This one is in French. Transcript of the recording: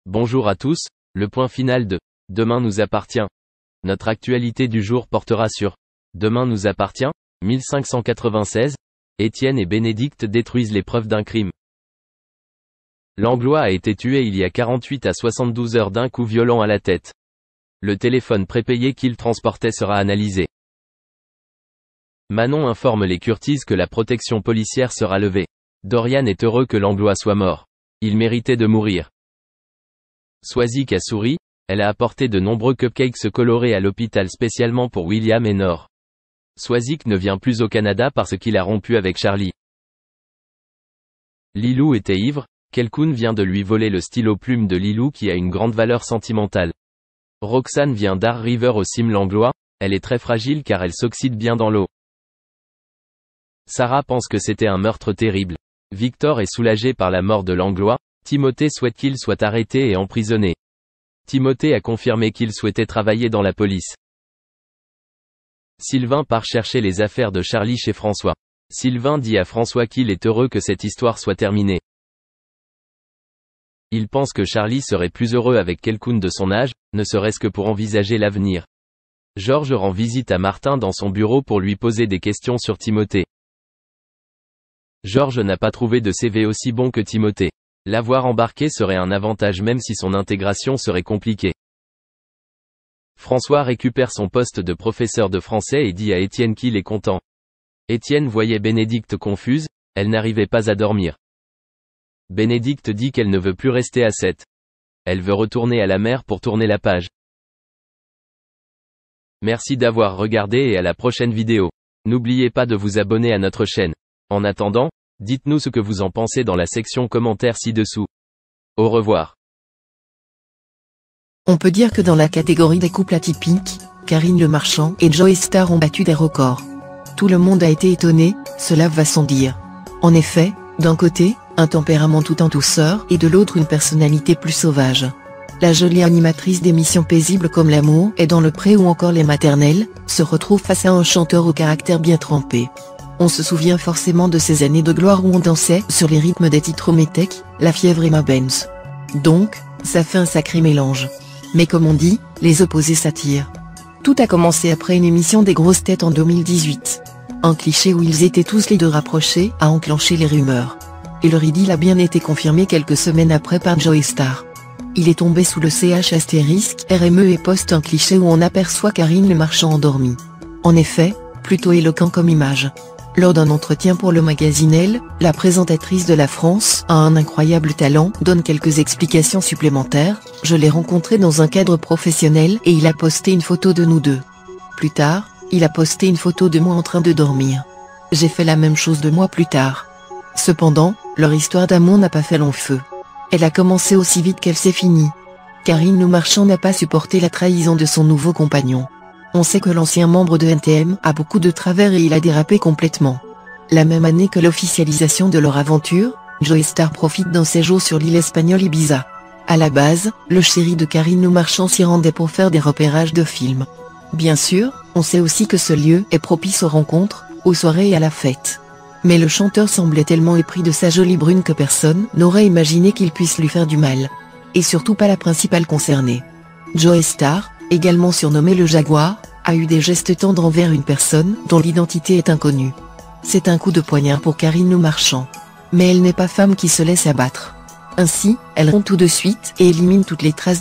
Bonjour à tous, le point final de « Demain nous appartient ». Notre actualité du jour portera sur « Demain nous appartient », 1596, Étienne et Bénédicte détruisent les preuves d'un crime. Langlois a été tué il y a 48 à 72 heures d'un coup violent à la tête. Le téléphone prépayé qu'il transportait sera analysé. Manon informe les Curtis que la protection policière sera levée. Dorian est heureux que Langlois soit mort. Il méritait de mourir. Swazik a souri, elle a apporté de nombreux cupcakes colorés à l'hôpital spécialement pour William et Nor. Swazik ne vient plus au Canada parce qu'il a rompu avec Charlie. Lilou était ivre, Kelkoun vient de lui voler le stylo plume de Lilou qui a une grande valeur sentimentale. Roxane vient d'Ar River au Sim Langlois, elle est très fragile car elle s'oxyde bien dans l'eau. Sarah pense que c'était un meurtre terrible. Victor est soulagé par la mort de Langlois, Timothée souhaite qu'il soit arrêté et emprisonné. Timothée a confirmé qu'il souhaitait travailler dans la police. Sylvain part chercher les affaires de Charlie chez François. Sylvain dit à François qu'il est heureux que cette histoire soit terminée. Il pense que Charlie serait plus heureux avec quelqu'un de son âge, ne serait-ce que pour envisager l'avenir. Georges rend visite à Martin dans son bureau pour lui poser des questions sur Timothée. Georges n'a pas trouvé de CV aussi bon que Timothée. L'avoir embarqué serait un avantage même si son intégration serait compliquée. François récupère son poste de professeur de français et dit à Étienne qu'il est content. Étienne voyait Bénédicte confuse, elle n'arrivait pas à dormir. Bénédicte dit qu'elle ne veut plus rester à 7. Elle veut retourner à la mer pour tourner la page. Merci d'avoir regardé et à la prochaine vidéo. N'oubliez pas de vous abonner à notre chaîne. En attendant, dites-nous ce que vous en pensez dans la section commentaires ci-dessous. Au revoir. On peut dire que dans la catégorie des couples atypiques, Karine Le Marchand et Joey Starr ont battu des records. Tout le monde a été étonné, cela va sans dire. En effet, d'un côté, un tempérament tout en douceur et de l'autre une personnalité plus sauvage. La jolie animatrice d'émissions paisibles comme L'amour est dans le pré ou encore Les Maternelles, se retrouve face à un chanteur au caractère bien trempé. On se souvient forcément de ces années de gloire où on dansait sur les rythmes des titres Metec, La Fièvre et Ma Benz. Donc, ça fait un sacré mélange. Mais comme on dit, les opposés s'attirent. Tout a commencé après une émission des grosses têtes en 2018. Un cliché où ils étaient tous les deux rapprochés a enclenché les rumeurs. Et leur idylle a bien été confirmé quelques semaines après par Joey Starr. Il est tombé sous le *RME et poste un cliché où on aperçoit Karine Le Marchand endormie. En effet, plutôt éloquent comme image. Lors d'un entretien pour le magazine Elle, la présentatrice de La France a un incroyable talent, donne quelques explications supplémentaires. Je l'ai rencontré dans un cadre professionnel et il a posté une photo de nous deux. Plus tard, il a posté une photo de moi en train de dormir. J'ai fait la même chose 2 mois plus tard. Cependant, leur histoire d'amour n'a pas fait long feu. Elle a commencé aussi vite qu'elle s'est finie. Karine Le Marchand n'a pas supporté la trahison de son nouveau compagnon. On sait que l'ancien membre de NTM a beaucoup de travers et il a dérapé complètement. La même année que l'officialisation de leur aventure, Joey Starr profite d'un séjour sur l'île espagnole Ibiza. À la base, le chéri de Karine Le Marchand s'y rendait pour faire des repérages de films. Bien sûr, on sait aussi que ce lieu est propice aux rencontres, aux soirées et à la fête. Mais le chanteur semblait tellement épris de sa jolie brune que personne n'aurait imaginé qu'il puisse lui faire du mal. Et surtout pas la principale concernée. Joey Starr, également surnommé le Jaguar, a eu des gestes tendres envers une personne dont l'identité est inconnue. C'est un coup de poignard pour Karine Le Marchand. Mais elle n'est pas femme qui se laisse abattre. Ainsi, elle rompt tout de suite et élimine toutes les traces